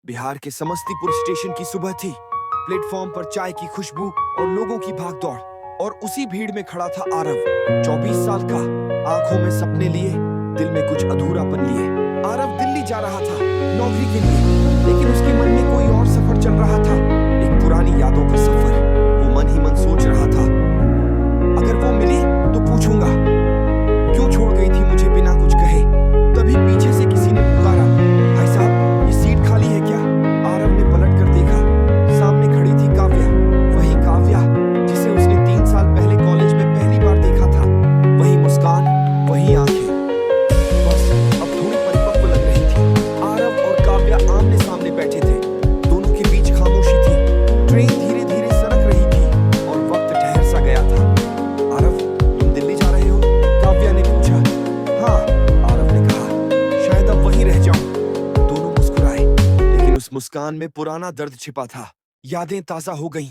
बिहार के समस्तीपुर स्टेशन की सुबह थी। प्लेटफॉर्म पर चाय की खुशबू और लोगों की भागदौड़, और उसी भीड़ में खड़ा था आरव, 24 साल का, आंखों में सपने लिए, दिल में कुछ अधूरापन लिए। आरव दिल्ली जा रहा था नौकरी के लिए, लेकिन उसके मन में कोई और सफर चल रहा था, एक पुरानी यादों का सफर। वो मन ही मन सोच रहा था, अगर वो मिली तो पूछूंगा, क्यों छोड़ गई थी मुझे बिना कुछ कहे। तभी पीछे से किसी ने पुकारा, भाई साहब, ये सीट खाली है क्या? आरव ने पलट कर देखा, सामने खड़ी थी काव्या, वही काव्या जिसे उसने 3 साल पहले कॉलेज में पहली बार देखा था। वही मुस्कान, वही आंखें, बस अब थोड़ी परिपक्व लग रही थी। आरव और काव्या आमने सामने बैठे थे, दोनों के बीच खामोशी थी। ट्रेन धीरे धीरे सरक रही थी और वक्त ठहर सा गया था। आरव, तुम दिल्ली जा रहे हो? काव्या ने पूछा। हाँ, आरव ने कहा, शायद अब वहीं रह जाऊं। दोनों मुस्कुराए, लेकिन उस मुस्कान में पुराना दर्द छिपा था। यादें ताजा हो गईं,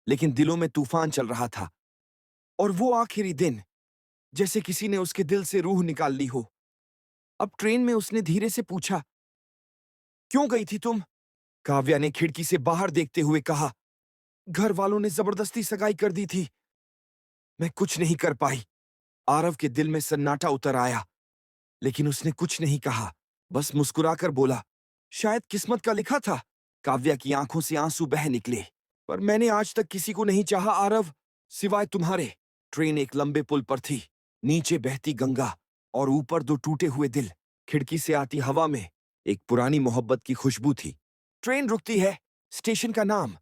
लेकिन दिलों में तूफान चल रहा था। और वो आखिरी दिन, जैसे किसी ने उसके दिल से रूह निकाल ली हो। अब ट्रेन में उसने धीरे से पूछा, क्यों गई थी तुम? काव्या ने खिड़की से बाहर देखते हुए कहा, घर वालों ने जबरदस्ती सगाई कर दी थी, मैं कुछ नहीं कर पाई। आरव के दिल में सन्नाटा उतर आया, लेकिन उसने कुछ नहीं कहा, बस मुस्कुराकर बोला, शायद किस्मत का लिखा था। काव्या की आंखों से आंसू बह निकले। पर मैंने आज तक किसी को नहीं चाहा आरव, सिवाय तुम्हारे। ट्रेन एक लंबे पुल पर थी, नीचे बहती गंगा और ऊपर 2 टूटे हुए दिल। खिड़की से आती हवा में एक पुरानी मोहब्बत की खुशबू थी। ट्रेन रुकती है, स्टेशन का नाम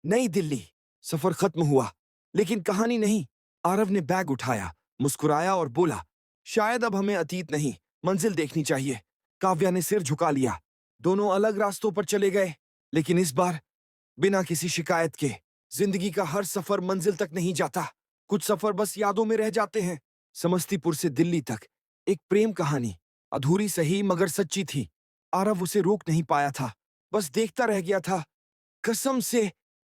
नई दिल्ली। सफर खत्म हुआ, लेकिन कहानी नहीं। आरव ने बैग उठाया, मुस्कुराया और बोला, शायद अब हमें अतीत नहीं, मंजिल देखनी चाहिए। काव्या ने सिर झुका लिया। दोनों अलग रास्तों पर चले गए, लेकिन इस बार बिना किसी शिकायत के। जिंदगी का हर सफर मंजिल तक नहीं जाता, कुछ सफर बस यादों में रह जाते हैं। समस्तीपुर से दिल्ली तक एक प्रेम कहानी, अधूरी सही मगर सच्ची थी। आरव उसे रोक नहीं पाया था, बस देखता रह गया था। कसम से